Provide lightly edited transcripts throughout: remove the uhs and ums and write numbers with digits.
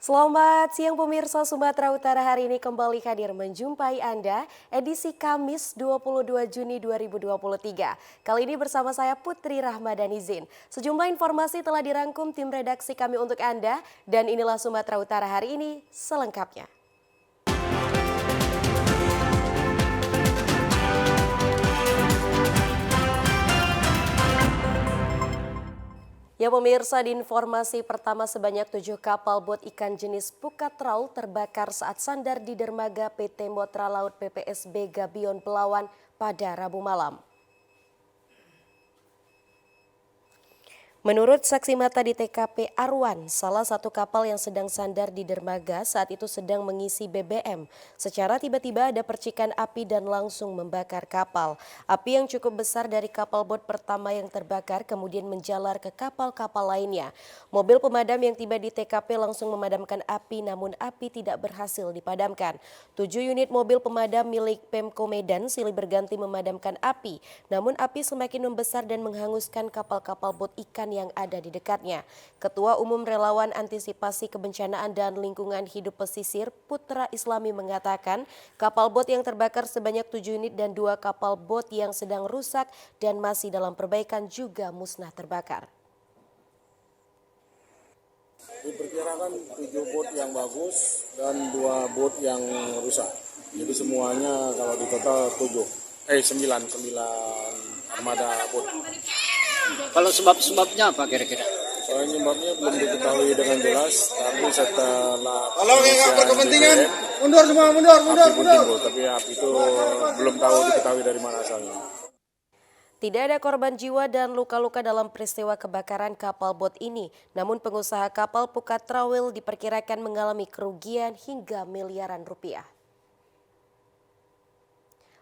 Selamat siang pemirsa Sumatera Utara, hari ini kembali hadir menjumpai Anda edisi Kamis 22 Juni 2023. Kali ini bersama saya Putri Rahmadanizin. Sejumlah informasi telah dirangkum tim redaksi kami untuk Anda dan inilah Sumatera Utara hari ini selengkapnya. Ya pemirsa, di informasi pertama sebanyak 7 kapal bot ikan jenis pukat trawl terbakar saat sandar di dermaga PT Motra Laut PPSB Gabion Belawan pada Rabu malam. Menurut saksi mata di TKP Arwan, salah satu kapal yang sedang sandar di dermaga saat itu sedang mengisi BBM. Secara tiba-tiba ada percikan api dan langsung membakar kapal. Api yang cukup besar dari kapal bot pertama yang terbakar kemudian menjalar ke kapal-kapal lainnya. Mobil pemadam yang tiba di TKP langsung memadamkan api, namun api tidak berhasil dipadamkan. 7 unit mobil pemadam milik Pemko Medan silih berganti memadamkan api. Namun api semakin membesar dan menghanguskan kapal-kapal bot ikan yang ada di dekatnya. Ketua Umum Relawan Antisipasi Kebencanaan dan Lingkungan Hidup Pesisir Putra Islami mengatakan kapal bot yang terbakar sebanyak 7 unit dan 2 kapal bot yang sedang rusak dan masih dalam perbaikan juga musnah terbakar. Diperkirakan 7 bot yang bagus dan 2 bot yang rusak. Jadi semuanya kalau di total 9 armada bot. Kalau sebab-sebabnya apa kira-kira? Soalnya sebabnya belum diketahui dengan jelas, tapi setelah kalau nggak berkepentingan, mundur. api pun timbul, tapi api itu belum tahu diketahui dari mana asalnya. Tidak ada korban jiwa dan luka-luka dalam peristiwa kebakaran kapal bot ini. Namun pengusaha kapal pukat trawl diperkirakan mengalami kerugian hingga miliaran rupiah.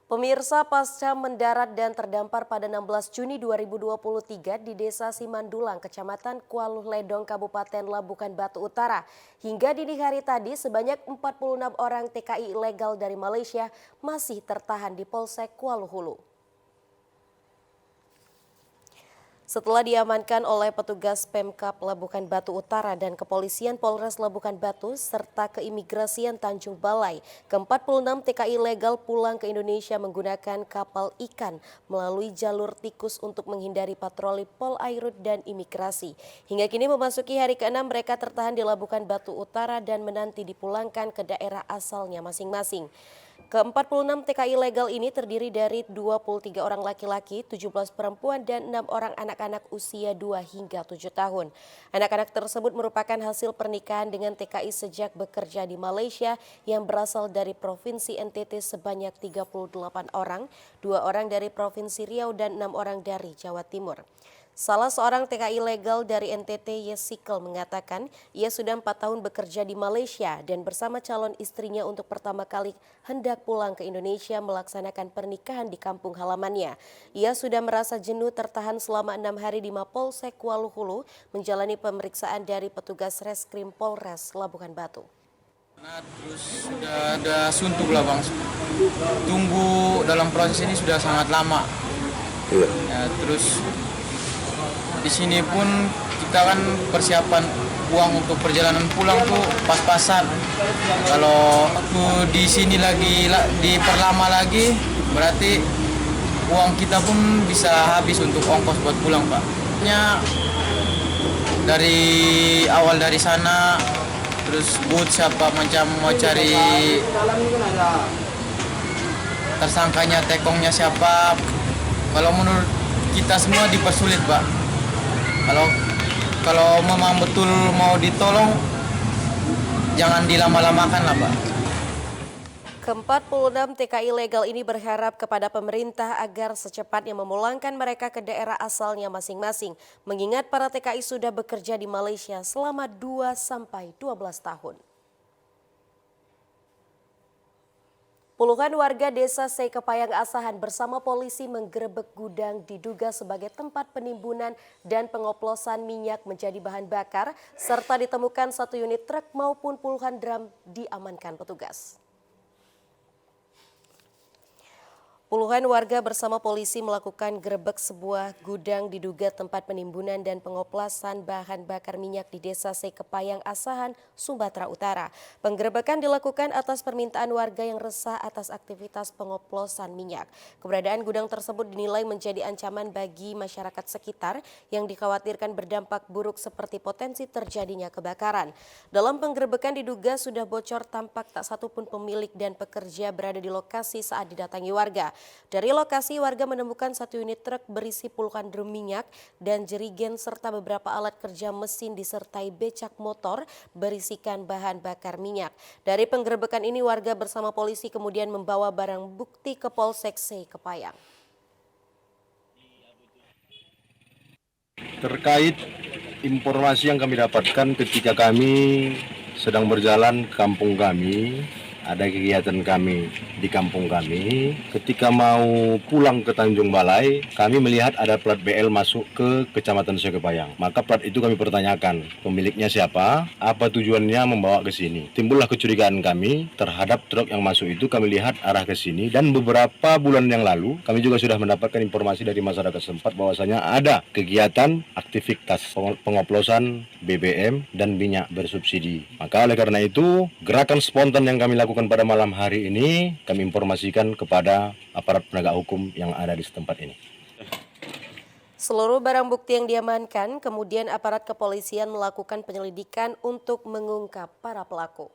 Pemirsa, pasca mendarat dan terdampar pada 16 Juni 2023 di Desa Simandulang, Kecamatan Kualuh Ledong, Kabupaten Labukan Batu Utara. Hingga dini hari tadi, sebanyak 46 orang TKI ilegal dari Malaysia masih tertahan di Polsek Kualuh Hulu. Setelah diamankan oleh petugas Pemkab Labukan Batu Utara dan Kepolisian Polres Labukan Batu serta Keimigrasian Tanjung Balai, ke-46 TKI ilegal pulang ke Indonesia menggunakan kapal ikan melalui jalur tikus untuk menghindari patroli Polairut dan imigrasi. Hingga kini memasuki hari ke-6 mereka tertahan di Labukan Batu Utara dan menanti dipulangkan ke daerah asalnya masing-masing. Ke-46 TKI ilegal ini terdiri dari 23 orang laki-laki, 17 perempuan, dan 6 orang anak-anak usia 2 hingga 7 tahun. Anak-anak tersebut merupakan hasil pernikahan dengan TKI sejak bekerja di Malaysia yang berasal dari Provinsi NTT sebanyak 38 orang, 2 orang dari Provinsi Riau, dan 6 orang dari Jawa Timur. Salah seorang TKI ilegal dari NTT, Yesikel, mengatakan ia sudah 4 tahun bekerja di Malaysia dan bersama calon istrinya untuk pertama kali hendak pulang ke Indonesia melaksanakan pernikahan di kampung halamannya. Ia sudah merasa jenuh tertahan selama 6 hari di Mapolsek Kualuh Hulu menjalani pemeriksaan dari petugas Reskrim Polres Labukan Batu. Terus sudah ada suntuk lah bang, tunggu dalam proses ini sudah sangat lama. Ya, terus di sini pun kita kan persiapan uang untuk perjalanan pulang tuh pas-pasan. Kalau aku di sini lagi diperlama lagi, berarti uang kita pun bisa habis untuk ongkos buat pulang, Pak. Dari awal dari sana, terus but siapa macam mau cari tersangkanya, tekongnya siapa. Kalau menurut kita semua dipersulit, Pak. Kalau memang betul mau ditolong, jangan dilama-lamakan lah, Pak. Ke-46 TKI ilegal ini berharap kepada pemerintah agar secepatnya memulangkan mereka ke daerah asalnya masing-masing, mengingat para TKI sudah bekerja di Malaysia selama 2-12 tahun. Puluhan warga desa Sekepayang Asahan bersama polisi menggerebek gudang diduga sebagai tempat penimbunan dan pengoplosan minyak menjadi bahan bakar, serta ditemukan 1 unit truk maupun puluhan drum diamankan petugas. Puluhan warga bersama polisi melakukan gerebek sebuah gudang diduga tempat penimbunan dan pengoplosan bahan bakar minyak di Desa Sekepayang Asahan, Sumatera Utara. Penggerebekan dilakukan atas permintaan warga yang resah atas aktivitas pengoplosan minyak. Keberadaan gudang tersebut dinilai menjadi ancaman bagi masyarakat sekitar yang dikhawatirkan berdampak buruk seperti potensi terjadinya kebakaran. Dalam penggerebekan diduga sudah bocor, tampak tak satupun pemilik dan pekerja berada di lokasi saat didatangi warga. Dari lokasi, warga menemukan 1 unit truk berisi puluhan drum minyak dan jerigen serta beberapa alat kerja mesin disertai becak motor berisikan bahan bakar minyak. Dari penggerebekan ini, warga bersama polisi kemudian membawa barang bukti ke Polsek Sekepayang. Terkait informasi yang kami dapatkan ketika kami sedang berjalan ke kampung kami, ada kegiatan kami di kampung kami. Ketika mau pulang ke Tanjung Balai, kami melihat ada plat BL masuk ke Kecamatan Sekepayang. Maka plat itu kami pertanyakan, pemiliknya siapa, apa tujuannya membawa ke sini. Timbullah kecurigaan kami terhadap truk yang masuk itu, kami lihat arah ke sini. Dan beberapa bulan yang lalu, kami juga sudah mendapatkan informasi dari masyarakat setempat bahwasanya ada kegiatan aktivitas pengoplosan BBM dan minyak bersubsidi. Maka oleh karena itu, gerakan spontan yang kami lakukan pada malam hari ini, kami informasikan kepada aparat penegak hukum yang ada di setempat ini. Seluruh barang bukti yang diamankan, kemudian aparat kepolisian melakukan penyelidikan untuk mengungkap para pelaku.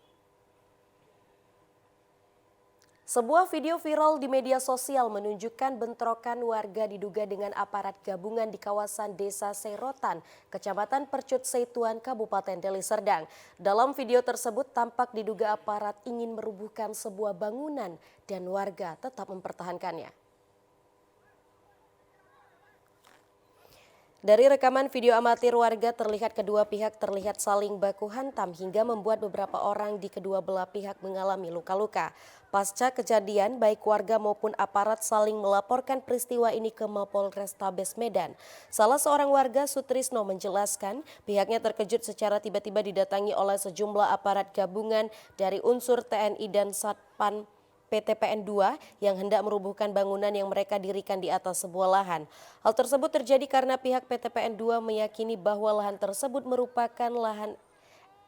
Sebuah video viral di media sosial menunjukkan bentrokan warga diduga dengan aparat gabungan di kawasan Desa Serotan, Kecamatan Percut Seituan, Kabupaten Deli Serdang. Dalam video tersebut tampak diduga aparat ingin merubuhkan sebuah bangunan dan warga tetap mempertahankannya. Dari rekaman video amatir warga terlihat kedua pihak terlihat saling baku hantam hingga membuat beberapa orang di kedua belah pihak mengalami luka-luka. Pasca kejadian, baik warga maupun aparat saling melaporkan peristiwa ini ke Mapolrestabes Medan. Salah seorang warga, Sutrisno, menjelaskan pihaknya terkejut secara tiba-tiba didatangi oleh sejumlah aparat gabungan dari unsur TNI dan Satpan PTPN 2 yang hendak merubuhkan bangunan yang mereka dirikan di atas sebuah lahan. Hal tersebut terjadi karena pihak PTPN 2 meyakini bahwa lahan tersebut merupakan lahan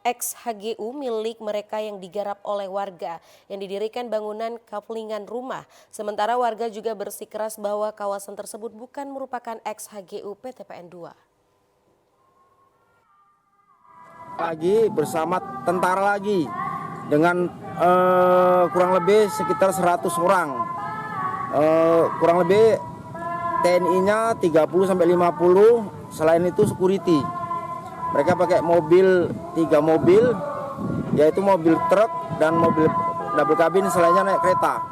ex-HGU milik mereka yang digarap oleh warga yang didirikan bangunan kaflingan rumah. Sementara warga juga bersikeras bahwa kawasan tersebut bukan merupakan ex-HGU PTPN 2. Lagi bersama tentara lagi dengan kurang lebih sekitar 100 orang. Kurang lebih TNI-nya 30-50, selain itu security. Mereka pakai mobil, 3 mobil, yaitu mobil truk dan mobil double cabin, selainnya naik kereta.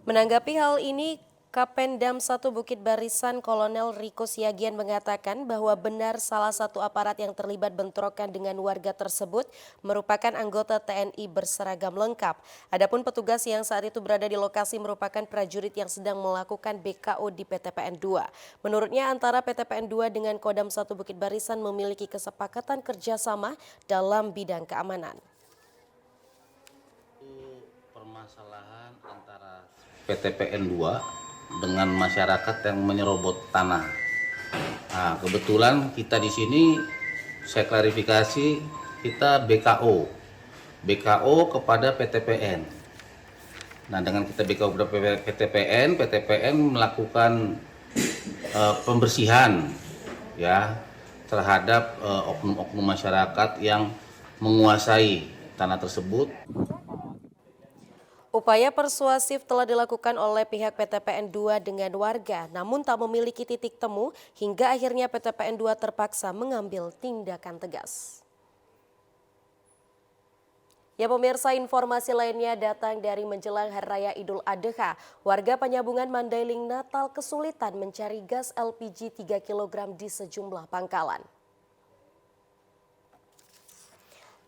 Menanggapi hal ini, Kapendam 1 Bukit Barisan Kolonel Riko Siagian mengatakan bahwa benar salah satu aparat yang terlibat bentrokan dengan warga tersebut merupakan anggota TNI berseragam lengkap. Adapun petugas yang saat itu berada di lokasi merupakan prajurit yang sedang melakukan BKO di PTPN 2. Menurutnya antara PTPN 2 dengan Kodam 1 Bukit Barisan memiliki kesepakatan kerjasama dalam bidang keamanan. Permasalahan antara PTPN 2 dengan masyarakat yang menyerobot tanah. Nah, kebetulan kita di sini, saya klarifikasi, kita BKO kepada PTPN. Nah, dengan kita BKO kepada PTPN melakukan pembersihan ya terhadap oknum-oknum masyarakat yang menguasai tanah tersebut. Upaya persuasif telah dilakukan oleh pihak PTPN 2 dengan warga, namun tak memiliki titik temu hingga akhirnya PTPN 2 terpaksa mengambil tindakan tegas. Ya pemirsa, informasi lainnya datang dari menjelang Hari Raya Idul Adha. Warga Penyambungan Mandailing Natal kesulitan mencari gas LPG 3 kg di sejumlah pangkalan.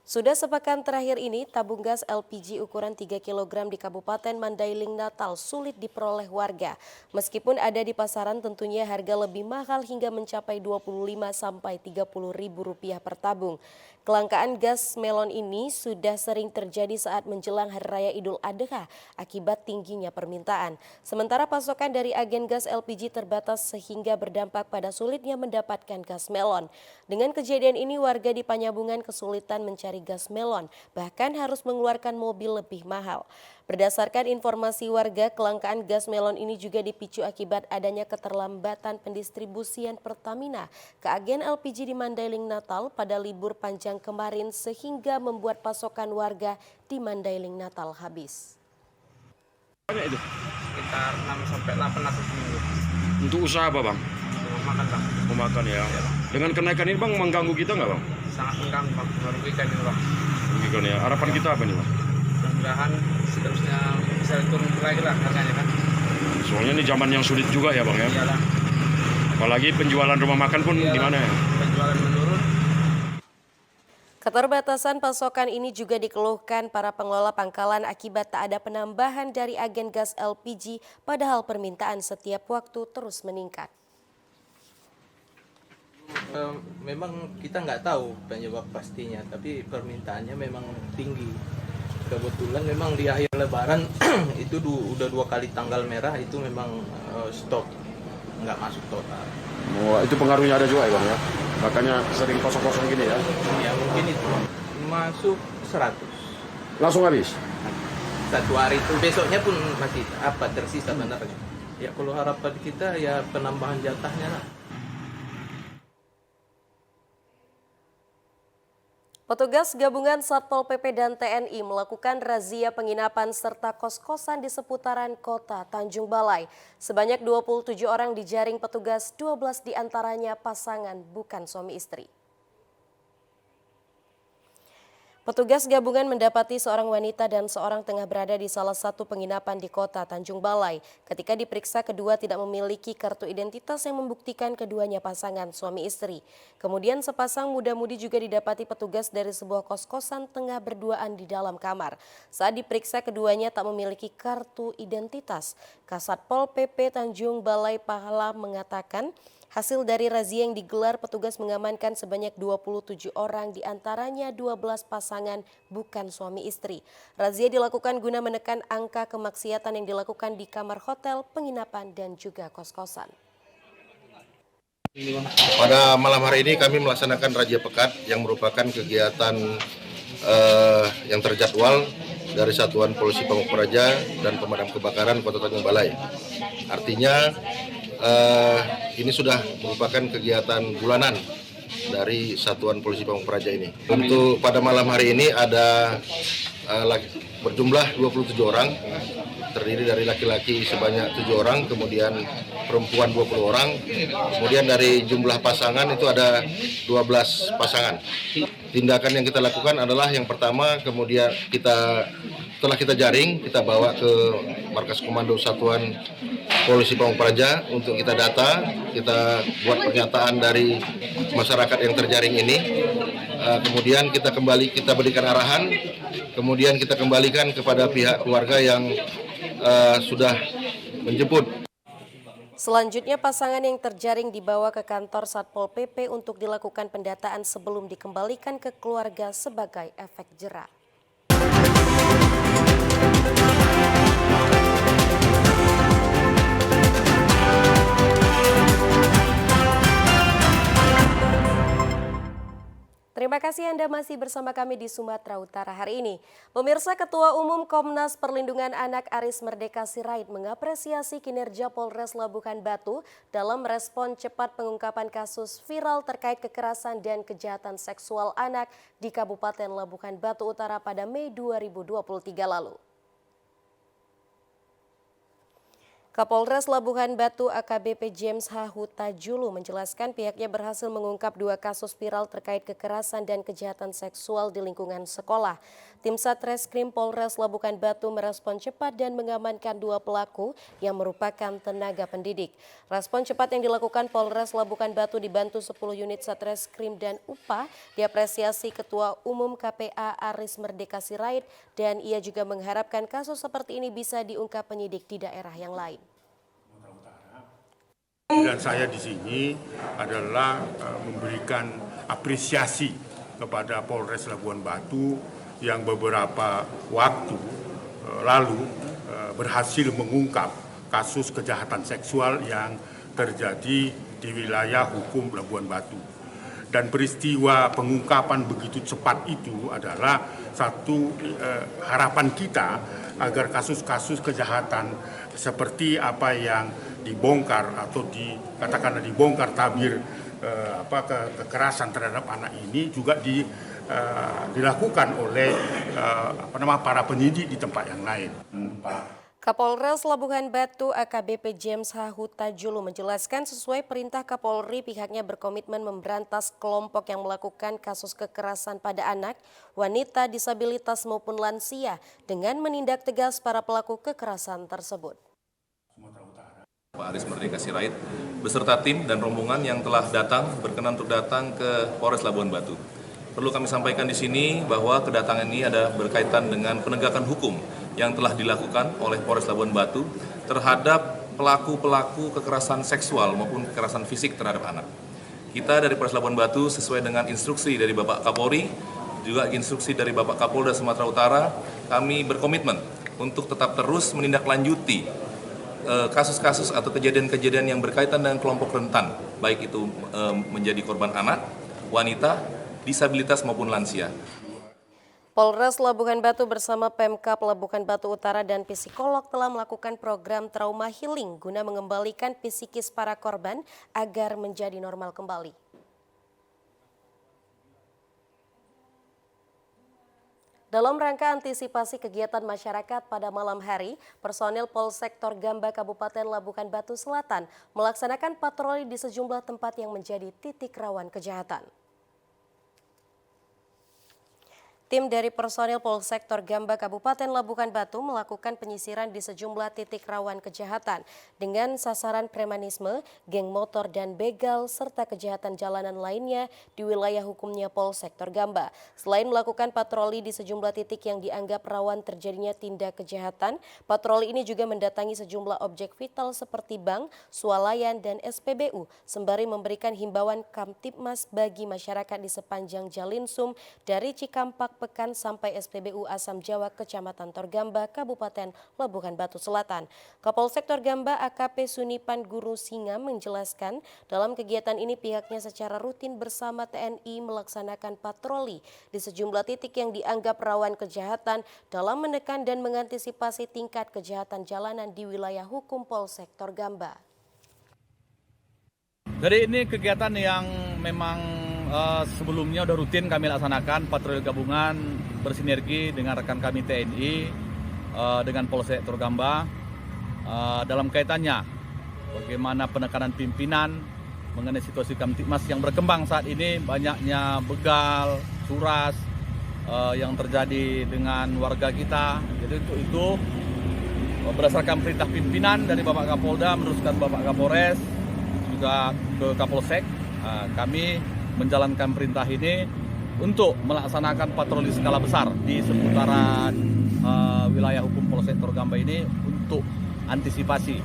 Sudah sepekan terakhir ini, tabung gas LPG ukuran 3 kg di Kabupaten Mandailing Natal sulit diperoleh warga. Meskipun ada di pasaran, tentunya harga lebih mahal hingga mencapai Rp25 sampai Rp30.000 per tabung. Kelangkaan gas melon ini sudah sering terjadi saat menjelang Hari Raya Idul Adha akibat tingginya permintaan. Sementara pasokan dari agen gas LPG terbatas sehingga berdampak pada sulitnya mendapatkan gas melon. Dengan kejadian ini, warga di Panyabungan kesulitan mencari gas melon, bahkan harus mengeluarkan mobil lebih mahal. Berdasarkan informasi warga, kelangkaan gas melon ini juga dipicu akibat adanya keterlambatan pendistribusian Pertamina ke agen LPG di Mandailing Natal pada libur panjang kemarin sehingga membuat pasokan warga di Mandailing Natal habis. Sekitar 6-8 seminggu. Untuk usaha apa, Bang? Makan, Bang. Mau makan ya. Dengan kenaikan ini, Bang, mengganggu kita nggak, Bang? Sangat mengganggu, Bang. Merugikan ini, Bang. Merugikan ya. Harapan kita apa nih, Bang? Mudah-mudahan seterusnya bisa turun lagi lah harganya kan. Soalnya ini zaman yang sulit juga ya, Bang ya. Iyalah. Apalagi penjualan rumah makan pun gimana ya? Penjualan menurun. Keterbatasan pasokan ini juga dikeluhkan para pengelola pangkalan akibat tak ada penambahan dari agen gas LPG padahal permintaan setiap waktu terus meningkat. Memang kita nggak tahu penyebab pastinya, tapi permintaannya memang tinggi. Kebetulan memang di akhir Lebaran itu udah 2 kali tanggal merah itu memang stop, nggak masuk total. Oh, itu pengaruhnya ada juga ya, Bang ya? Makanya sering kosong-kosong gini ya? Ya mungkin itu masuk 100. Langsung habis? Satu hari itu, besoknya pun masih tersisa benar. Ya kalau harapan kita ya penambahan jatahnya lah. Petugas gabungan Satpol PP dan TNI melakukan razia penginapan serta kos-kosan di seputaran kota Tanjung Balai. Sebanyak 27 orang dijaring petugas, 12 diantaranya pasangan bukan suami istri. Petugas gabungan mendapati seorang wanita dan seorang tengah berada di salah satu penginapan di kota Tanjung Balai. Ketika diperiksa, kedua tidak memiliki kartu identitas yang membuktikan keduanya pasangan suami istri. Kemudian sepasang muda-mudi juga didapati petugas dari sebuah kos-kosan tengah berduaan di dalam kamar. Saat diperiksa, keduanya tak memiliki kartu identitas. Kasat Pol PP Tanjung Balai Pahala mengatakan, hasil dari razia yang digelar, petugas mengamankan sebanyak 27 orang, diantaranya 12 pasangan bukan suami istri. Razia dilakukan guna menekan angka kemaksiatan yang dilakukan di kamar hotel, penginapan, dan juga kos-kosan. Pada malam hari ini kami melaksanakan razia pekat yang merupakan kegiatan yang terjadwal dari Satuan Polisi Pamuk Praja dan Pemadam Kebakaran Kota Tanjung Balai. Artinya ini sudah merupakan kegiatan bulanan dari Satuan Polisi Pamuk Praja ini. Untuk pada malam hari ini ada berjumlah 27 orang, terdiri dari laki-laki sebanyak 7 orang, kemudian perempuan 20 orang, kemudian dari jumlah pasangan itu ada 12 pasangan. Tindakan yang kita lakukan adalah yang pertama, kemudian setelah kita jaring, kita bawa ke Markas Komando Satuan Polisi Pamuk Praja untuk kita data, kita buat pernyataan dari masyarakat yang terjaring ini, kemudian kita berikan arahan, kemudian kita kembalikan kepada pihak keluarga yang sudah menjemput. Selanjutnya, pasangan yang terjaring dibawa ke kantor Satpol PP untuk dilakukan pendataan sebelum dikembalikan ke keluarga sebagai efek jera. Terima kasih Anda masih bersama kami di Sumatera Utara hari ini. Pemirsa, Ketua Umum Komnas Perlindungan Anak Aris Merdeka Sirait mengapresiasi kinerja Polres Labuhan Batu dalam respon cepat pengungkapan kasus viral terkait kekerasan dan kejahatan seksual anak di Kabupaten Labuhan Batu Utara pada Mei 2023 lalu. Kapolres Labuhan Batu AKBP James H. Huta Julu menjelaskan pihaknya berhasil mengungkap 2 kasus viral terkait kekerasan dan kejahatan seksual di lingkungan sekolah. Tim Satreskrim Polres Labuhan Batu merespon cepat dan mengamankan 2 pelaku yang merupakan tenaga pendidik. Respon cepat yang dilakukan Polres Labuhan Batu dibantu 10 unit Satreskrim dan UPA diapresiasi Ketua Umum KPA Aris Merdeka Sirait, dan ia juga mengharapkan kasus seperti ini bisa diungkap penyidik di daerah yang lain. Dan saya di sini adalah memberikan apresiasi kepada Polres Labuhan Batu yang beberapa waktu lalu berhasil mengungkap kasus kejahatan seksual yang terjadi di wilayah hukum Labuhan Batu. Dan peristiwa pengungkapan begitu cepat itu adalah satu harapan kita agar kasus-kasus kejahatan seperti apa yang dibongkar atau dikatakan dibongkar tabir kekerasan terhadap anak ini juga dilakukan oleh para penyidik di tempat yang lain. Kapolres Labuhan Batu AKBP James H. Huta Julu menjelaskan sesuai perintah Kapolri pihaknya berkomitmen memberantas kelompok yang melakukan kasus kekerasan pada anak, wanita, disabilitas maupun lansia dengan menindak tegas para pelaku kekerasan tersebut. Pak Aris Merdeka Sirait beserta tim dan rombongan yang telah berkenan untuk datang ke Polres Labuhan Batu. Perlu kami sampaikan di sini bahwa kedatangan ini ada berkaitan dengan penegakan hukum yang telah dilakukan oleh Polres Labuhan Batu terhadap pelaku-pelaku kekerasan seksual maupun kekerasan fisik terhadap anak. Kita dari Polres Labuhan Batu sesuai dengan instruksi dari Bapak Kapolri, juga instruksi dari Bapak Kapolda Sumatera Utara, kami berkomitmen untuk tetap terus menindaklanjuti kasus-kasus atau kejadian-kejadian yang berkaitan dengan kelompok rentan, baik itu menjadi korban anak, wanita, disabilitas maupun lansia. Polres Labuhan Batu bersama Pemkab Labuhan Batu Utara dan psikolog telah melakukan program trauma healing guna mengembalikan psikis para korban agar menjadi normal kembali. Dalam rangka antisipasi kegiatan masyarakat pada malam hari, personil Polsektor Gamba Kabupaten Labuhan Batu Selatan melaksanakan patroli di sejumlah tempat yang menjadi titik rawan kejahatan. Tim dari personil Polsektor Gamba Kabupaten Labuhan Batu melakukan penyisiran di sejumlah titik rawan kejahatan dengan sasaran premanisme, geng motor dan begal, serta kejahatan jalanan lainnya di wilayah hukumnya Polsektor Gamba. Selain melakukan patroli di sejumlah titik yang dianggap rawan terjadinya tindak kejahatan, patroli ini juga mendatangi sejumlah objek vital seperti bank, swalayan, dan SPBU, sembari memberikan himbauan Kamtibmas bagi masyarakat di sepanjang Jalinsum dari Cikampak Pekan sampai SPBU Asam Jawa Kecamatan Torgamba, Kabupaten Labuhan Batu Selatan. Kapolsektor Gamba AKP Sunipan Guru Singa menjelaskan dalam kegiatan ini pihaknya secara rutin bersama TNI melaksanakan patroli di sejumlah titik yang dianggap rawan kejahatan dalam menekan dan mengantisipasi tingkat kejahatan jalanan di wilayah hukum Polsektor Gamba. Jadi ini kegiatan yang memang sebelumnya udah rutin kami laksanakan, patroli gabungan bersinergi dengan rekan kami TNI dengan Polsektor Gamba dalam kaitannya bagaimana penekanan pimpinan mengenai situasi Kamtibmas yang berkembang saat ini, banyaknya begal, curas yang terjadi dengan warga kita. Jadi untuk itu berdasarkan perintah pimpinan dari Bapak Kapolda meneruskan Bapak Kapolres juga ke Kapolsek, kami menjalankan perintah ini untuk melaksanakan patroli skala besar di seputaran wilayah hukum Polsektor Gamba ini untuk antisipasi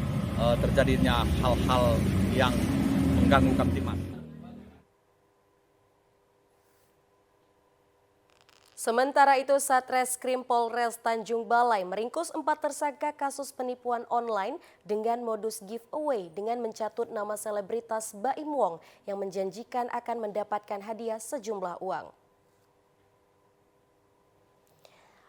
terjadinya hal-hal yang mengganggu Kamtibmas. Sementara itu, Satreskrim Polres Tanjung Balai meringkus 4 tersangka kasus penipuan online dengan modus giveaway dengan mencatut nama selebritas Baim Wong yang menjanjikan akan mendapatkan hadiah sejumlah uang.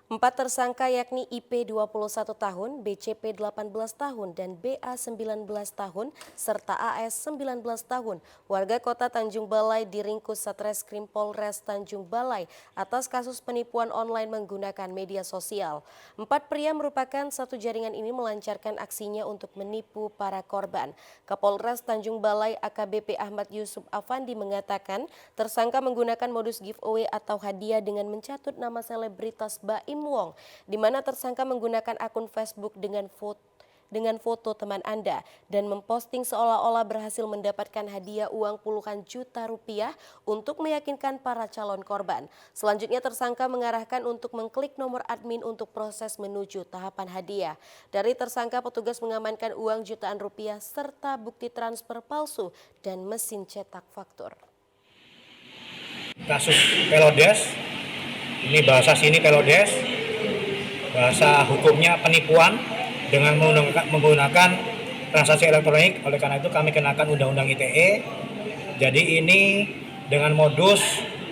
Empat tersangka yakni IP 21 tahun, BCP 18 tahun, dan BA 19 tahun, serta AS 19 tahun, warga kota Tanjung Balai diringkus Satreskrim Polres Tanjung Balai atas kasus penipuan online menggunakan media sosial. Empat pria merupakan satu jaringan ini melancarkan aksinya untuk menipu para korban. Kapolres Tanjung Balai AKBP Ahmad Yusuf Afandi mengatakan tersangka menggunakan modus giveaway atau hadiah dengan mencatut nama selebritas Baim Wong, di mana tersangka menggunakan akun Facebook dengan foto teman Anda dan memposting seolah-olah berhasil mendapatkan hadiah uang puluhan juta rupiah untuk meyakinkan para calon korban. Selanjutnya tersangka mengarahkan untuk mengklik nomor admin untuk proses menuju tahapan hadiah. Dari tersangka petugas mengamankan uang jutaan rupiah serta bukti transfer palsu dan mesin cetak faktur. Kasus Pelodes, ini bahasa sini Pelodes, bahasa hukumnya penipuan dengan menggunakan transaksi elektronik. Oleh karena itu kami kenakan Undang-Undang ITE. Jadi ini dengan modus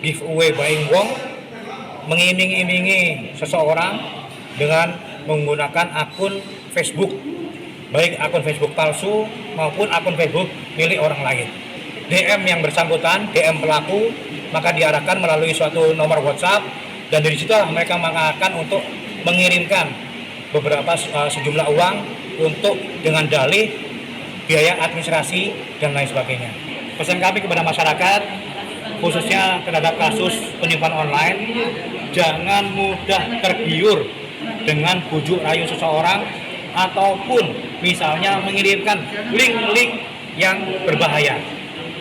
giveaway Baim Wong, mengiming-imingi seseorang dengan menggunakan akun Facebook, baik akun Facebook palsu maupun akun Facebook milik orang lain. DM yang bersangkutan, DM pelaku, maka diarahkan melalui suatu nomor WhatsApp, dan dari situ mereka mengarahkan untuk mengirimkan beberapa sejumlah uang untuk dengan dalih biaya administrasi dan lain sebagainya. Pesan kami kepada masyarakat, khususnya terhadap kasus penipuan online, jangan mudah tergiur dengan bujuk rayu seseorang ataupun misalnya mengirimkan link-link yang berbahaya.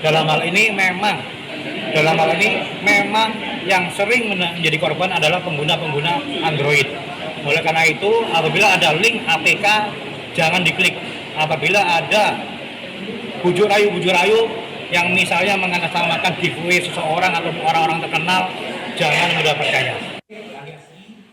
Dalam hal ini memang yang sering menjadi korban adalah pengguna-pengguna Android. Oleh karena itu, apabila ada link APK, jangan diklik. Apabila ada bujuk rayu yang misalnya mengatasnamakan giveaway seseorang atau orang-orang terkenal, jangan mudah percaya.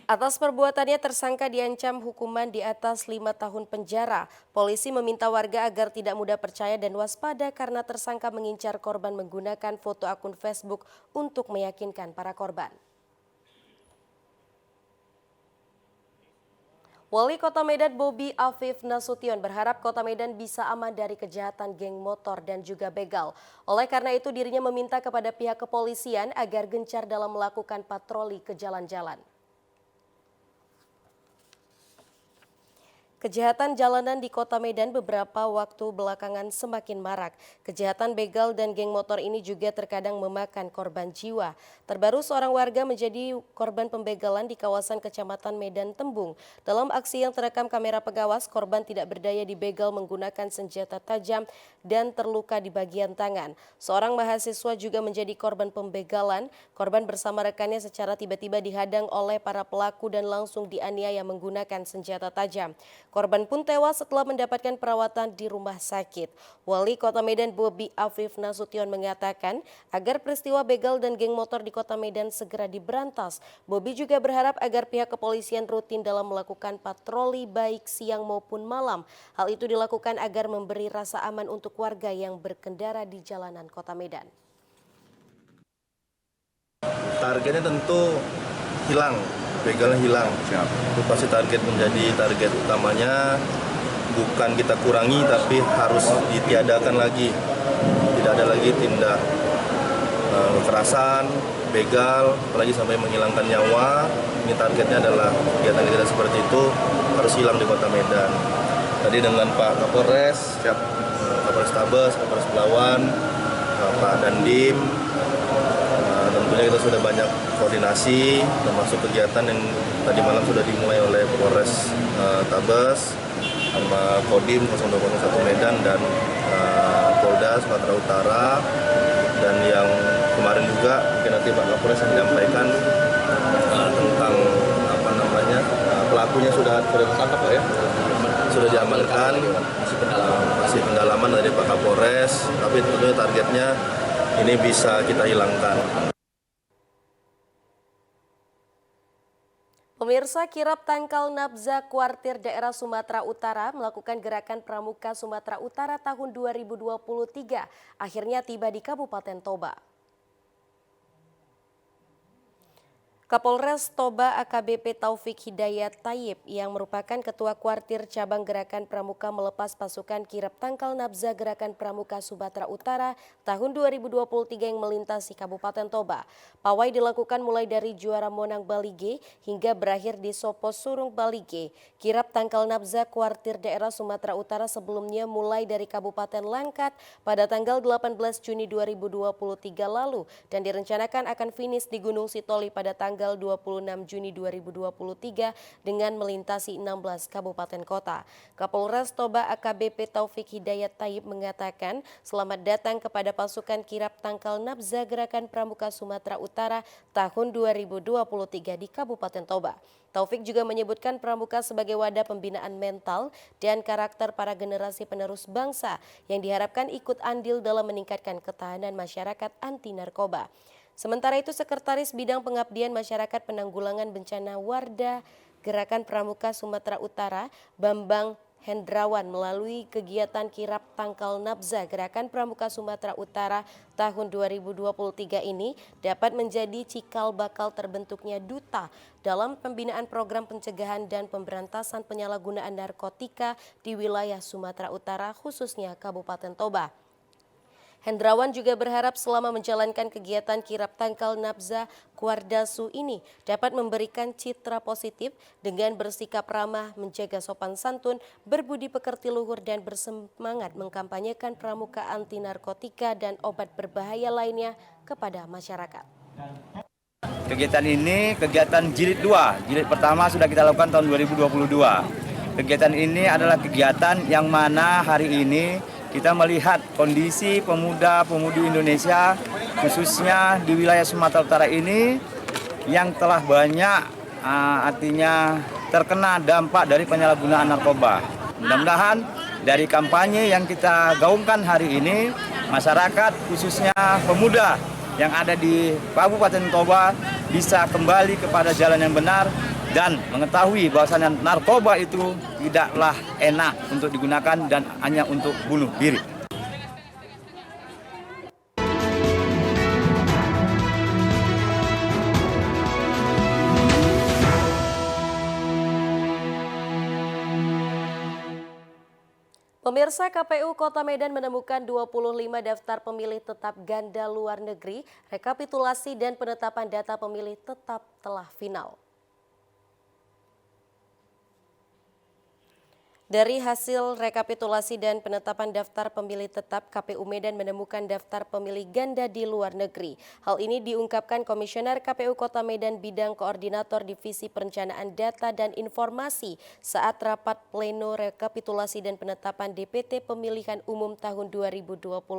Atas perbuatannya tersangka diancam hukuman di atas 5 tahun penjara. Polisi meminta warga agar tidak mudah percaya dan waspada karena tersangka mengincar korban menggunakan foto akun Facebook untuk meyakinkan para korban. Wali Kota Medan Bobi Afif Nasution berharap Kota Medan bisa aman dari kejahatan geng motor dan juga begal. Oleh karena itu dirinya meminta kepada pihak kepolisian agar gencar dalam melakukan patroli ke jalan-jalan. Kejahatan jalanan di Kota Medan beberapa waktu belakangan semakin marak. Kejahatan begal dan geng motor ini juga terkadang memakan korban jiwa. Terbaru seorang warga menjadi korban pembegalan di kawasan Kecamatan Medan Tembung. Dalam aksi yang terekam kamera pengawas, korban tidak berdaya dibegal menggunakan senjata tajam dan terluka di bagian tangan. Seorang mahasiswa juga menjadi korban pembegalan. Korban bersama rekannya secara tiba-tiba dihadang oleh para pelaku dan langsung dianiaya menggunakan senjata tajam. Korban pun tewas setelah mendapatkan perawatan di rumah sakit. Wali Kota Medan Bobi Afif Nasution mengatakan agar peristiwa begal dan geng motor di Kota Medan segera diberantas. Bobi juga berharap agar pihak kepolisian rutin dalam melakukan patroli baik siang maupun malam. Hal itu dilakukan agar memberi rasa aman untuk warga yang berkendara di jalanan Kota Medan. Targetnya tentu hilang. Begalnya hilang. Itu pasti menjadi target utamanya, bukan kita kurangi tapi harus ditiadakan lagi. Tidak ada lagi tindak kekerasan, begal, apalagi sampai menghilangkan nyawa. Ini targetnya adalah kegiatan-kegiatan seperti itu harus hilang di Kota Medan. Tadi dengan Pak Kapolres, Kapolres Tabes, Kapolres Belawan, Pak Dandim, tentunya kita sudah banyak koordinasi, termasuk kegiatan yang tadi malam sudah dimulai oleh Polres Tabes, sama Kodim 0201 Medan dan Polda Sumatera Utara, dan yang kemarin juga mungkin nanti Pak Kapolres menyampaikan tentang pelakunya sudah ditangkap ya, sudah diamankan, masih pendalaman dari Pak Kapolres, tapi tentunya targetnya ini bisa kita hilangkan. Pemirsa, Kirab Tangkal Nabza Kuartir Daerah Sumatera Utara melakukan gerakan Pramuka Sumatera Utara tahun 2023 akhirnya tiba di Kabupaten Toba. Kapolres Toba AKBP Taufik Hidayat Tayyib yang merupakan Ketua Kuartir Cabang Gerakan Pramuka melepas pasukan kirap tangkal nabza Gerakan Pramuka Sumatera Utara tahun 2023 yang melintasi Kabupaten Toba. Pawai dilakukan mulai dari Juara Monang Balige hingga berakhir di Sopo Surung Balige. Kirap tangkal nabza Kuartir Daerah Sumatera Utara sebelumnya mulai dari Kabupaten Langkat pada tanggal 18 Juni 2023 lalu dan direncanakan akan finish di Gunung Sitoli pada tanggal 26 Juni 2023 dengan melintasi 16 kabupaten kota. Kapolres Toba AKBP Taufik Hidayat Tayyib mengatakan selamat datang kepada pasukan kirap tangkal nabza Gerakan Pramuka Sumatera Utara tahun 2023 di Kabupaten Toba. Taufik juga menyebutkan Pramuka sebagai wadah pembinaan mental dan karakter para generasi penerus bangsa yang diharapkan ikut andil dalam meningkatkan ketahanan masyarakat anti narkoba. Sementara itu, Sekretaris Bidang Pengabdian Masyarakat Penanggulangan Bencana Warda Gerakan Pramuka Sumatera Utara, Bambang Hendrawan melalui kegiatan kirap tangkal nabza Gerakan Pramuka Sumatera Utara tahun 2023 ini dapat menjadi cikal bakal terbentuknya duta dalam pembinaan program pencegahan dan pemberantasan penyalahgunaan narkotika di wilayah Sumatera Utara khususnya Kabupaten Toba. Hendrawan juga berharap selama menjalankan kegiatan kirap tangkal nabza Kuardasu ini dapat memberikan citra positif dengan bersikap ramah, menjaga sopan santun, berbudi pekerti luhur dan bersemangat mengkampanyekan pramuka anti narkotika dan obat berbahaya lainnya kepada masyarakat. Kegiatan ini kegiatan jilid 2. Jilid pertama sudah kita lakukan tahun 2022. Kegiatan ini adalah kegiatan yang mana hari ini kita melihat kondisi pemuda-pemudi Indonesia khususnya di wilayah Sumatera Utara ini yang telah banyak artinya terkena dampak dari penyalahgunaan narkoba. Mudah-mudahan dari kampanye yang kita gaungkan hari ini, masyarakat khususnya pemuda yang ada di Kabupaten Toba bisa kembali kepada jalan yang benar dan mengetahui bahwasannya narkoba itu tidaklah enak untuk digunakan dan hanya untuk bunuh diri. Pemirsa, KPU Kota Medan menemukan 25 daftar pemilih tetap ganda luar negeri, rekapitulasi dan penetapan data pemilih tetap telah final. Dari hasil rekapitulasi dan penetapan daftar pemilih tetap, KPU Medan menemukan daftar pemilih ganda di luar negeri. Hal ini diungkapkan Komisioner KPU Kota Medan Bidang Koordinator Divisi Perencanaan Data dan Informasi saat rapat pleno rekapitulasi dan penetapan DPT Pemilihan Umum tahun 2024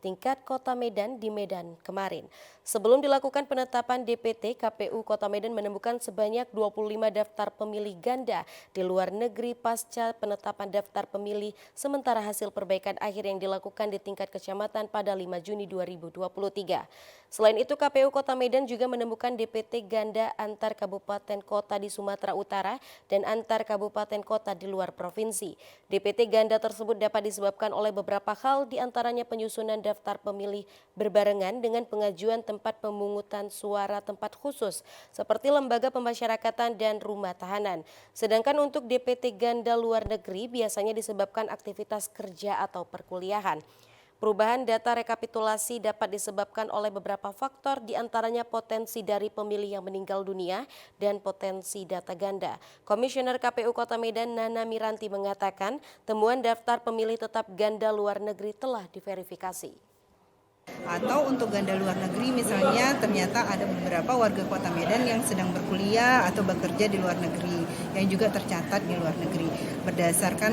tingkat Kota Medan di Medan kemarin. Sebelum dilakukan penetapan DPT, KPU Kota Medan menemukan sebanyak 25 daftar pemilih ganda di luar negeri pasca penetapan daftar pemilih sementara hasil perbaikan akhir yang dilakukan di tingkat kecamatan pada 5 Juni 2023. Selain itu, KPU Kota Medan juga menemukan DPT ganda antar kabupaten kota di Sumatera Utara dan antar kabupaten kota di luar provinsi. DPT ganda tersebut dapat disebabkan oleh beberapa hal, diantaranya penyusunan daftar pemilih berbarengan dengan pengajuan tempat pemungutan suara tempat khusus seperti lembaga pemasyarakatan dan rumah tahanan. Sedangkan untuk DPT ganda luar negeri biasanya disebabkan aktivitas kerja atau perkuliahan. Perubahan data rekapitulasi dapat disebabkan oleh beberapa faktor, diantaranya potensi dari pemilih yang meninggal dunia dan potensi data ganda. Komisioner KPU Kota Medan Nana Miranti mengatakan temuan daftar pemilih tetap ganda luar negeri telah diverifikasi. Atau untuk ganda luar negeri misalnya ternyata ada beberapa warga Kota Medan yang sedang berkuliah atau bekerja di luar negeri yang juga tercatat di luar negeri. Berdasarkan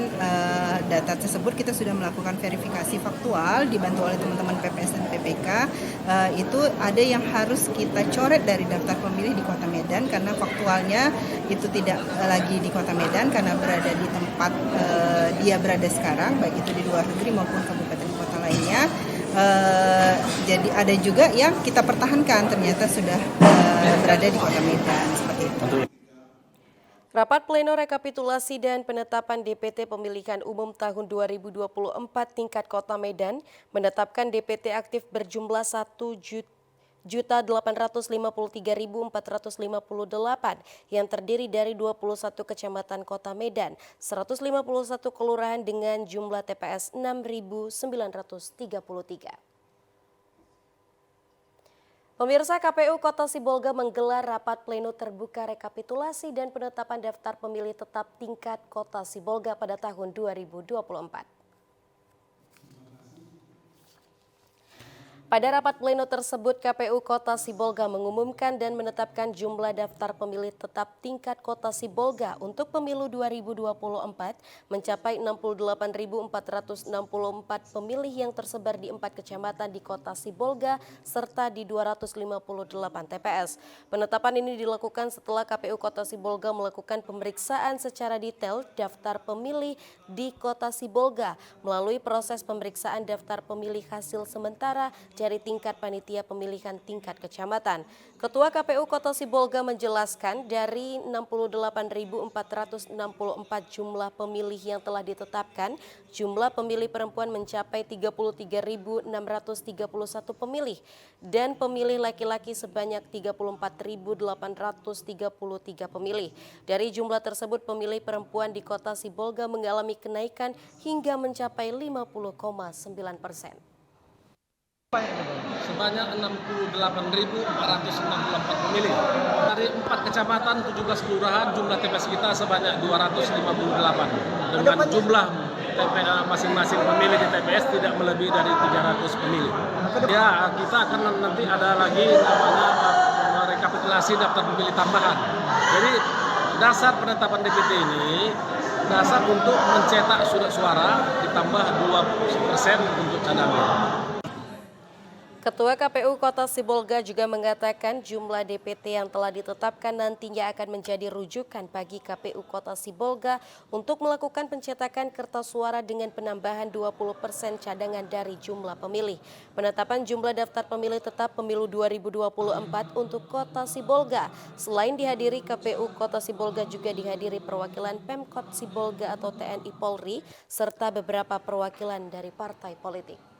data tersebut kita sudah melakukan verifikasi faktual dibantu oleh teman-teman PPS dan PPK. Itu ada yang harus kita coret dari daftar pemilih di Kota Medan karena faktualnya itu tidak lagi di Kota Medan karena berada di tempat dia berada sekarang, baik itu di luar negeri maupun kabupaten kota lainnya. Jadi ada juga yang kita pertahankan ternyata sudah berada di Kota Medan seperti itu. Rapat pleno rekapitulasi dan penetapan DPT Pemilihan Umum tahun 2024 tingkat Kota Medan menetapkan DPT aktif berjumlah yang terdiri dari 21 kecamatan Kota Medan, 151 kelurahan dengan jumlah TPS 6.933. Pemirsa, KPU Kota Sibolga menggelar rapat pleno terbuka rekapitulasi dan penetapan daftar pemilih tetap tingkat Kota Sibolga pada tahun 2024. Pada rapat pleno tersebut, KPU Kota Sibolga mengumumkan dan menetapkan jumlah daftar pemilih tetap tingkat Kota Sibolga untuk pemilu 2024 mencapai 68.464 pemilih yang tersebar di 4 kecamatan di Kota Sibolga serta di 258 TPS. Penetapan ini dilakukan setelah KPU Kota Sibolga melakukan pemeriksaan secara detail daftar pemilih di Kota Sibolga melalui proses pemeriksaan daftar pemilih hasil sementara dari tingkat panitia pemilihan tingkat kecamatan. Ketua KPU Kota Sibolga menjelaskan dari 68.464 jumlah pemilih yang telah ditetapkan, jumlah pemilih perempuan mencapai 33.631 pemilih dan pemilih laki-laki sebanyak 34.833 pemilih. Dari jumlah tersebut, pemilih perempuan di Kota Sibolga mengalami kenaikan hingga mencapai 50,9%. Sebanyak 68.464 pemilih. Dari 4 kecamatan, 17 kelurahan, jumlah TPS kita sebanyak 258. Dengan jumlah masing-masing pemilih di TPS tidak melebihi dari 300 pemilih. Ya, kita akan nanti ada lagi namanya rekapitulasi daftar pemilih tambahan. Jadi dasar penetapan DPT ini dasar untuk mencetak surat suara ditambah 2% untuk cadangan. Ketua KPU Kota Sibolga juga mengatakan jumlah DPT yang telah ditetapkan nantinya akan menjadi rujukan bagi KPU Kota Sibolga untuk melakukan pencetakan kertas suara dengan penambahan 20% cadangan dari jumlah pemilih. Penetapan jumlah daftar pemilih tetap pemilu 2024 untuk Kota Sibolga. Selain dihadiri KPU Kota Sibolga juga dihadiri perwakilan Pemkot Sibolga atau TNI Polri serta beberapa perwakilan dari partai politik.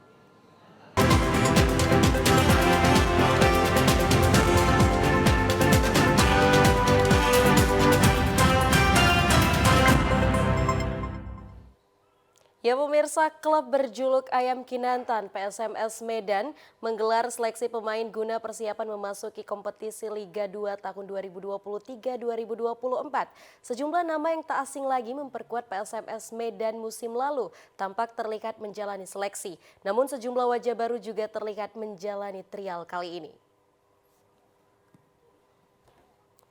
Ya pemirsa, klub berjuluk Ayam Kinantan PSMS Medan menggelar seleksi pemain guna persiapan memasuki kompetisi Liga 2 tahun 2023-2024. Sejumlah nama yang tak asing lagi memperkuat PSMS Medan musim lalu tampak terlihat menjalani seleksi. Namun sejumlah wajah baru juga terlihat menjalani trial kali ini.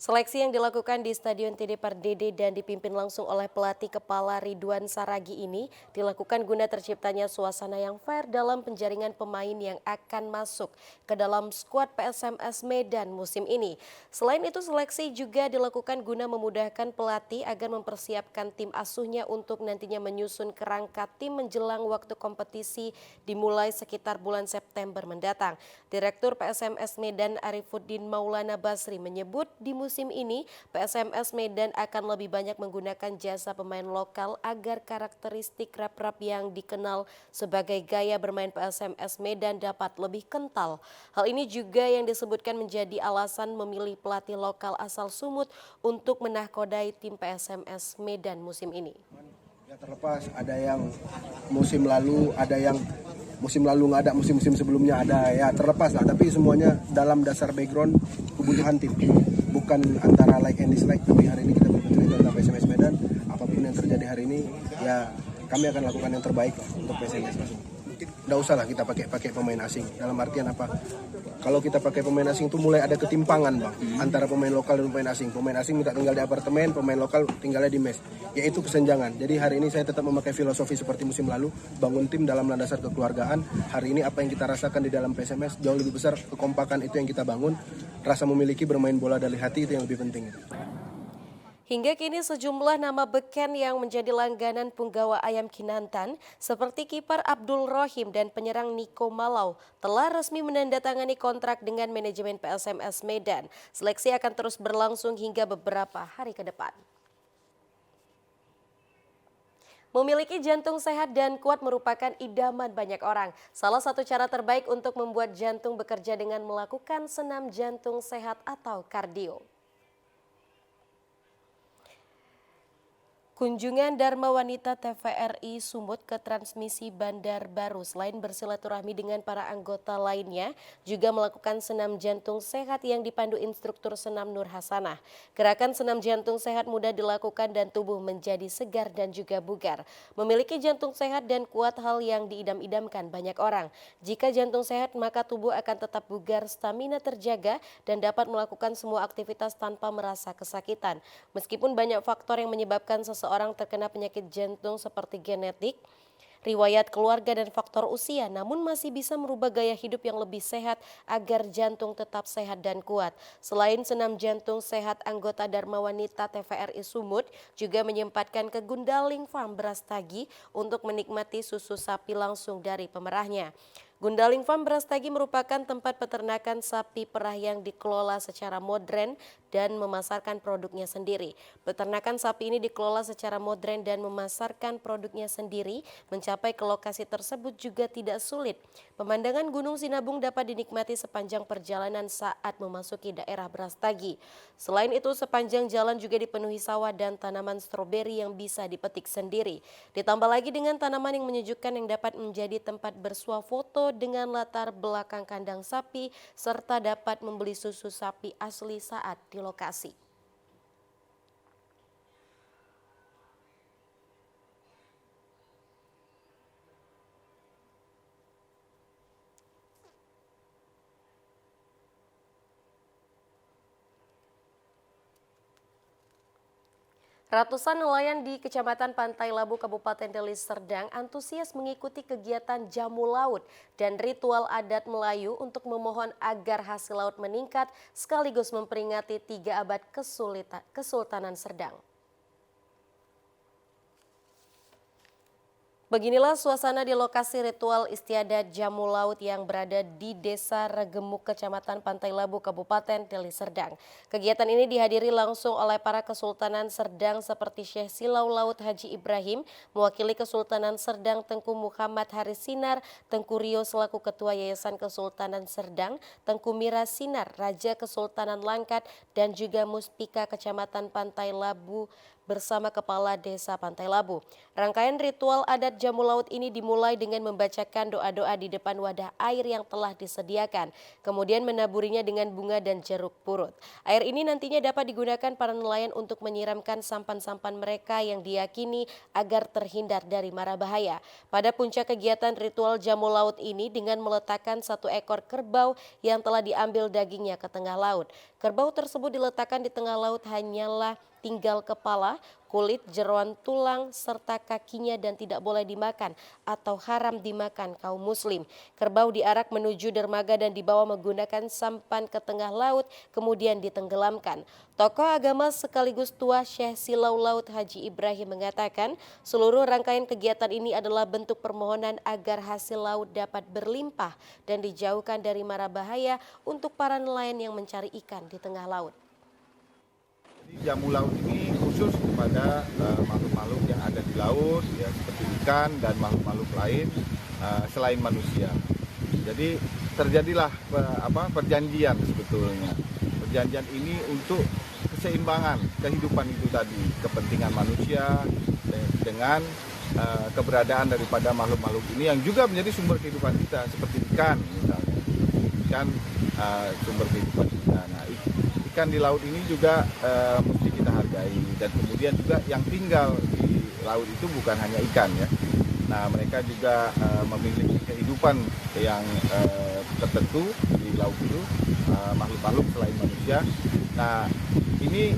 Seleksi yang dilakukan di Stadion TD Pardede dan dipimpin langsung oleh pelatih kepala Ridwan Saragi ini dilakukan guna terciptanya suasana yang fair dalam penjaringan pemain yang akan masuk ke dalam skuad PSMS Medan musim ini. Selain itu, seleksi juga dilakukan guna memudahkan pelatih agar mempersiapkan tim asuhnya untuk nantinya menyusun kerangka tim menjelang waktu kompetisi dimulai sekitar bulan September mendatang. Direktur PSMS Medan Arifuddin Maulana Basri menyebut di musim ini PSMS Medan akan lebih banyak menggunakan jasa pemain lokal agar karakteristik rap-rap yang dikenal sebagai gaya bermain PSMS Medan dapat lebih kental. Hal ini juga yang disebutkan menjadi alasan memilih pelatih lokal asal Sumut untuk menahkodai tim PSMS Medan musim ini. Ya, terlepas ada yang musim lalu, ada yang musim lalu nggak ada, musim-musim sebelumnya ada, ya terlepas lah. Tapi semuanya dalam dasar background kebutuhan tim, bukan antara like and dislike. Tapi hari ini kita berbicara tentang PSMS Medan. Apapun yang terjadi hari ini, ya kami akan lakukan yang terbaik untuk PSMS. Nggak usah lah kita pakai pemain asing. Dalam artian apa? Kalau kita pakai pemain asing itu mulai ada ketimpangan bang antara pemain lokal dan pemain asing. Pemain asing minta tinggal di apartemen, pemain lokal tinggalnya di mes. Yaitu kesenjangan. Jadi hari ini saya tetap memakai filosofi seperti musim lalu, bangun tim dalam landasan kekeluargaan. Hari ini apa yang kita rasakan di dalam PSMS jauh lebih besar, kekompakan itu yang kita bangun. Rasa memiliki bermain bola dari hati itu yang lebih penting. Hingga kini sejumlah nama beken yang menjadi langganan punggawa Ayam Kinantan seperti kiper Abdul Rohim dan penyerang Niko Malau telah resmi menandatangani kontrak dengan manajemen PSMS Medan. Seleksi akan terus berlangsung hingga beberapa hari ke depan. Memiliki jantung sehat dan kuat merupakan idaman banyak orang. Salah satu cara terbaik untuk membuat jantung bekerja dengan melakukan senam jantung sehat atau kardio. Kunjungan Dharma Wanita TVRI Sumut ke Transmisi Bandar Baru selain bersilaturahmi dengan para anggota lainnya, juga melakukan senam jantung sehat yang dipandu instruktur senam Nur Hasanah. Gerakan senam jantung sehat mudah dilakukan dan tubuh menjadi segar dan juga bugar. Memiliki jantung sehat dan kuat hal yang diidam-idamkan banyak orang. Jika jantung sehat maka tubuh akan tetap bugar, stamina terjaga dan dapat melakukan semua aktivitas tanpa merasa kesakitan. Meskipun banyak faktor yang menyebabkan seseorang terkena penyakit jantung seperti genetik, riwayat keluarga dan faktor usia, namun masih bisa merubah gaya hidup yang lebih sehat agar jantung tetap sehat dan kuat. Selain senam jantung sehat, anggota Dharma Wanita TVRI Sumut juga menyempatkan ke Gundaling Farm Beras Tagi untuk menikmati susu sapi langsung dari pemerahnya. Gundaling Farm Beras Tagi merupakan tempat peternakan sapi perah yang dikelola secara modern dan memasarkan produknya sendiri. Peternakan sapi ini dikelola secara modern dan memasarkan produknya sendiri. Mencapai ke lokasi tersebut juga tidak sulit. Pemandangan Gunung Sinabung dapat dinikmati sepanjang perjalanan saat memasuki daerah Beras Tagi. Selain itu, sepanjang jalan juga dipenuhi sawah dan tanaman stroberi yang bisa dipetik sendiri. Ditambah lagi dengan tanaman yang menyejukkan yang dapat menjadi tempat bersuah foto dengan latar belakang kandang sapi, serta dapat membeli susu sapi asli saat di lokasi. Ratusan nelayan di Kecamatan Pantai Labu, Kabupaten Deli Serdang antusias mengikuti kegiatan jamu laut dan ritual adat Melayu untuk memohon agar hasil laut meningkat sekaligus memperingati 3 abad Kesultanan Serdang. Beginilah suasana di lokasi ritual istiadat jamu laut yang berada di Desa Regemuk, Kecamatan Pantai Labu, Kabupaten Deli Serdang. Kegiatan ini dihadiri langsung oleh para Kesultanan Serdang seperti Syekh Silau Laut Haji Ibrahim, mewakili Kesultanan Serdang Tengku Muhammad Haris Sinar, Tengku Rio selaku Ketua Yayasan Kesultanan Serdang, Tengku Mira Sinar, Raja Kesultanan Langkat, dan juga Muspika Kecamatan Pantai Labu bersama Kepala Desa Pantai Labu. Rangkaian ritual adat jamu laut ini dimulai dengan membacakan doa-doa di depan wadah air yang telah disediakan, kemudian menaburinya dengan bunga dan jeruk purut. Air ini nantinya dapat digunakan para nelayan untuk menyiramkan sampan-sampan mereka yang diyakini agar terhindar dari mara bahaya. Pada puncak kegiatan ritual jamu laut ini dengan meletakkan 1 ekor kerbau yang telah diambil dagingnya ke tengah laut. Kerbau tersebut diletakkan di tengah laut hanyalah tinggal kepala, kulit, jeroan tulang, serta kakinya dan tidak boleh dimakan atau haram dimakan kaum muslim. Kerbau diarak menuju dermaga dan dibawa menggunakan sampan ke tengah laut, kemudian ditenggelamkan. Tokoh agama sekaligus tua Syekh Silau Laut Haji Ibrahim mengatakan seluruh rangkaian kegiatan ini adalah bentuk permohonan agar hasil laut dapat berlimpah dan dijauhkan dari mara bahaya untuk para nelayan yang mencari ikan di tengah laut. Jamu laut ini khusus kepada makhluk-makhluk yang ada di laut, ya, seperti ikan dan makhluk-makhluk lain selain manusia. Jadi terjadilah perjanjian sebetulnya. Perjanjian ini untuk keseimbangan kehidupan itu tadi, kepentingan manusia dengan keberadaan daripada makhluk-makhluk ini yang juga menjadi sumber kehidupan kita, seperti ikan misalnya. Ikan sumber kehidupan kita. Nah, ikan di laut ini juga mesti kita hargai, dan kemudian juga yang tinggal di laut itu bukan hanya ikan ya. Nah, mereka juga memiliki kehidupan yang tertentu di laut itu, makhluk-makhluk selain manusia. Nah, ini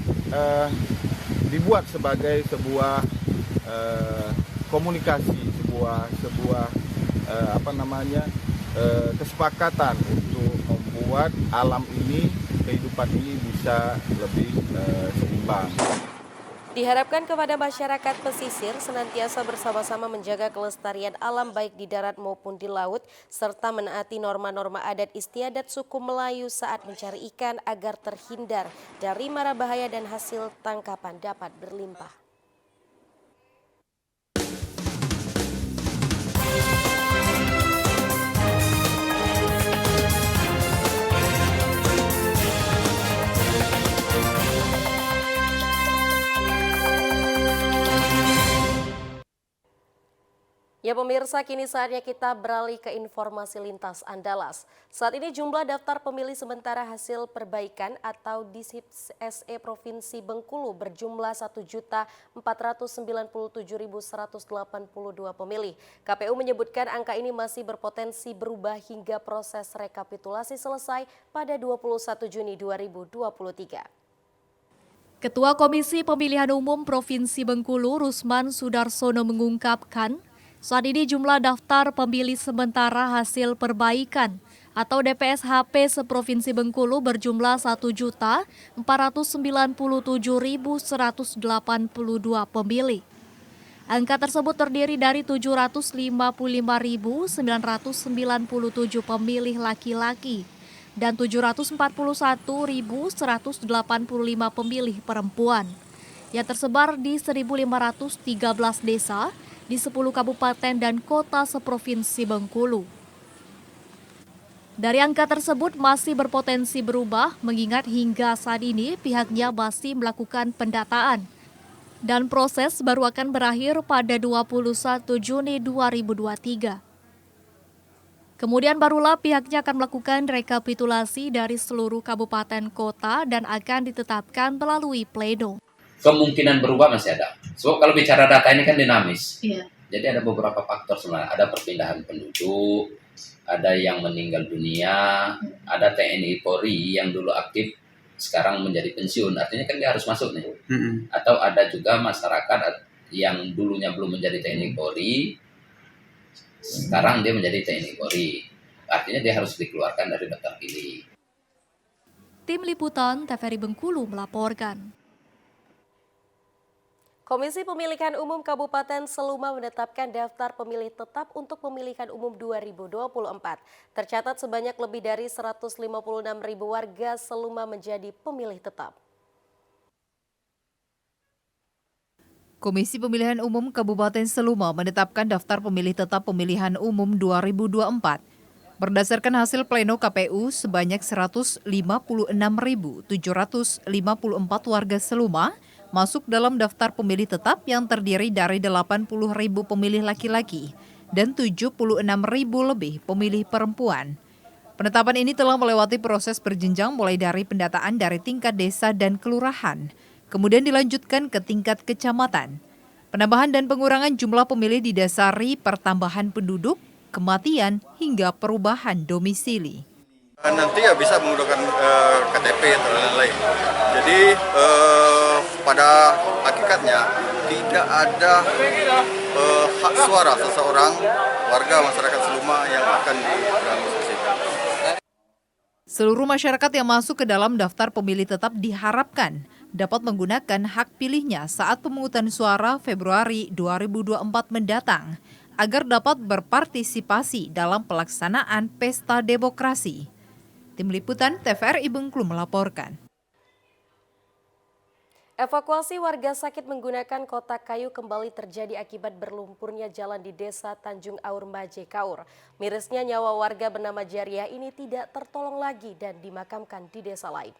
dibuat sebagai sebuah komunikasi, sebuah kesepakatan untuk membuat alam ini, kehidupan ini bisa lebih seimbang. Diharapkan kepada masyarakat pesisir senantiasa bersama-sama menjaga kelestarian alam baik di darat maupun di laut, serta menaati norma-norma adat istiadat suku Melayu saat mencari ikan agar terhindar dari mara bahaya dan hasil tangkapan dapat berlimpah. Ya pemirsa, kini saatnya kita beralih ke informasi lintas Andalas. Saat ini jumlah daftar pemilih sementara hasil perbaikan atau DISIP SE Provinsi Bengkulu berjumlah 1.497.182 pemilih. KPU menyebutkan angka ini masih berpotensi berubah hingga proses rekapitulasi selesai pada 21 Juni 2023. Ketua Komisi Pemilihan Umum Provinsi Bengkulu, Rusman Sudarsono mengungkapkan, saat ini jumlah daftar pemilih sementara hasil perbaikan atau DPSHP se-Provinsi Bengkulu berjumlah 1.497.182 pemilih. Angka tersebut terdiri dari 755.997 pemilih laki-laki dan 741.185 pemilih perempuan yang tersebar di 1.513 desa di 10 kabupaten dan kota se-Provinsi Bengkulu. Dari angka tersebut masih berpotensi berubah mengingat hingga saat ini pihaknya masih melakukan pendataan dan proses baru akan berakhir pada 21 Juni 2023. Kemudian barulah pihaknya akan melakukan rekapitulasi dari seluruh kabupaten kota dan akan ditetapkan melalui pleno. Kemungkinan berubah masih ada. So kalau bicara data ini kan dinamis. Jadi ada beberapa faktor sebenarnya. Ada perpindahan penduduk, ada yang meninggal dunia, ada TNI Polri yang dulu aktif sekarang menjadi pensiun. Artinya kan dia harus masuk nih. Atau ada juga masyarakat yang dulunya belum menjadi TNI Polri, sekarang dia menjadi TNI Polri. Artinya dia harus dikeluarkan dari daftar pilih. Tim Liputan TVRI Bengkulu melaporkan. Komisi Pemilihan Umum Kabupaten Seluma menetapkan daftar pemilih tetap untuk pemilihan umum 2024. Tercatat sebanyak lebih dari 156.000 warga Seluma menjadi pemilih tetap. Komisi Pemilihan Umum Kabupaten Seluma menetapkan daftar pemilih tetap pemilihan umum 2024. Berdasarkan hasil pleno KPU, sebanyak 156.754 warga Seluma masuk dalam daftar pemilih tetap yang terdiri dari 80.000 pemilih laki-laki dan 76.000 lebih pemilih perempuan. Penetapan ini telah melewati proses berjenjang mulai dari pendataan dari tingkat desa dan kelurahan, kemudian dilanjutkan ke tingkat kecamatan. Penambahan dan pengurangan jumlah pemilih didasari pertambahan penduduk, kematian, hingga perubahan domisili. Nanti ya bisa menggunakan KTP atau lain-lain. Jadi pada hakikatnya tidak ada hak suara seseorang warga masyarakat Seluma yang akan diberangus ke situ. Seluruh masyarakat yang masuk ke dalam daftar pemilih tetap diharapkan dapat menggunakan hak pilihnya saat pemungutan suara Februari 2024 mendatang agar dapat berpartisipasi dalam pelaksanaan pesta demokrasi. Tim Liputan TVRI Bengkulu melaporkan. Evakuasi warga sakit menggunakan kotak kayu kembali terjadi akibat berlumpurnya jalan di Desa Tanjung Aur Maje Kaur. Mirisnya nyawa warga bernama Jariah ini tidak tertolong lagi dan dimakamkan di desa lain.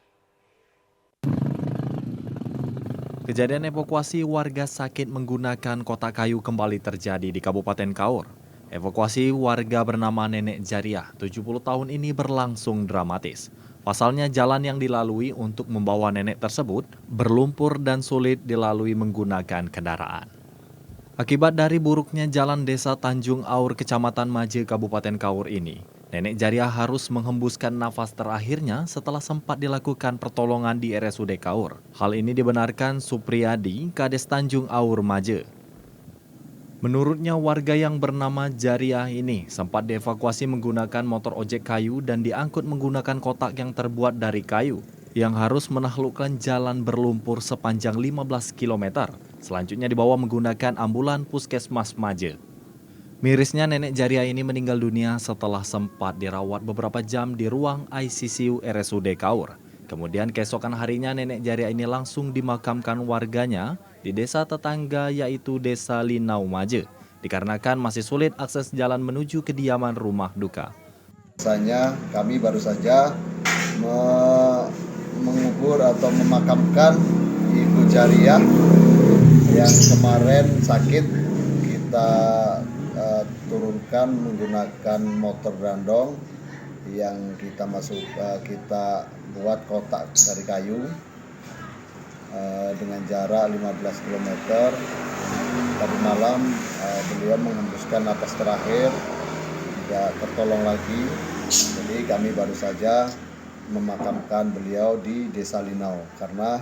Kejadian evakuasi warga sakit menggunakan kotak kayu kembali terjadi di Kabupaten Kaur. Evakuasi warga bernama Nenek Jariah, 70 tahun ini berlangsung dramatis. Pasalnya jalan yang dilalui untuk membawa nenek tersebut berlumpur dan sulit dilalui menggunakan kendaraan. Akibat dari buruknya jalan Desa Tanjung Aur, Kecamatan Maje, Kabupaten Kaur ini, Nenek Jariah harus menghembuskan nafas terakhirnya setelah sempat dilakukan pertolongan di RSUD Kaur. Hal ini dibenarkan Supriyadi, Kades Tanjung Aur Maje. Menurutnya warga yang bernama Jariah ini sempat dievakuasi menggunakan motor ojek kayu dan diangkut menggunakan kotak yang terbuat dari kayu yang harus menaklukkan jalan berlumpur sepanjang 15 km. Selanjutnya dibawa menggunakan ambulan Puskesmas Maje. Mirisnya Nenek Jariah ini meninggal dunia setelah sempat dirawat beberapa jam di ruang ICU RSUD Kaur. Kemudian keesokan harinya Nenek Jariah ini langsung dimakamkan warganya di desa tetangga yaitu Desa Linau Maje, dikarenakan masih sulit akses jalan menuju kediaman rumah duka. Biasanya kami baru saja mengubur atau memakamkan Ibu Jariah yang kemarin sakit. Kita dilaksanakan menggunakan motor brandong yang kita buat kotak dari kayu dengan jarak 15 km. Tadi malam beliau menghembuskan napas terakhir, tidak tertolong lagi. Jadi kami baru saja memakamkan beliau di Desa Linau, karena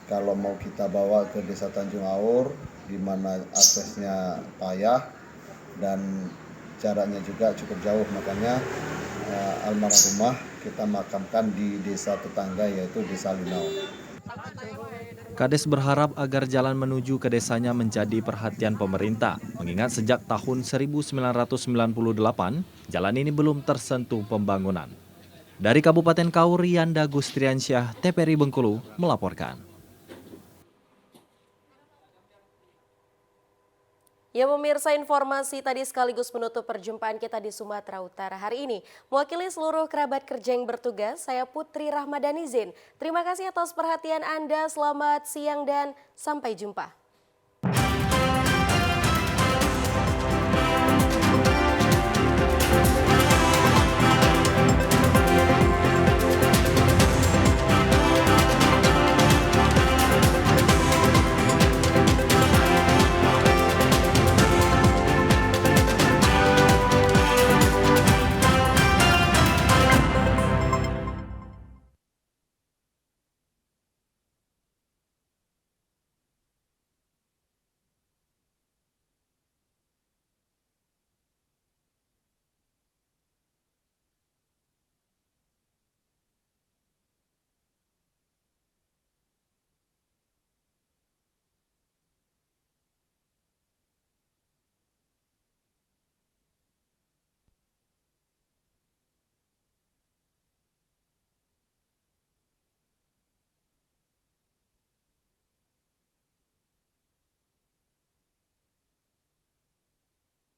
kalau mau kita bawa ke Desa Tanjung Aur di mana aksesnya payah dan jaraknya juga cukup jauh, makanya almarhumah kita makamkan di desa tetangga yaitu Desa Linau. Kades berharap agar jalan menuju ke desanya menjadi perhatian pemerintah, mengingat sejak tahun 1998 jalan ini belum tersentuh pembangunan. Dari Kabupaten Kaur, Yanda Gustriansyah, TVRI Bengkulu melaporkan. Ya pemirsa, informasi tadi sekaligus menutup perjumpaan kita di Sumatera Utara hari ini. Mewakili seluruh kerabat kerja yang bertugas, saya Putri Rahmadanizin. Terima kasih atas perhatian Anda, selamat siang dan sampai jumpa.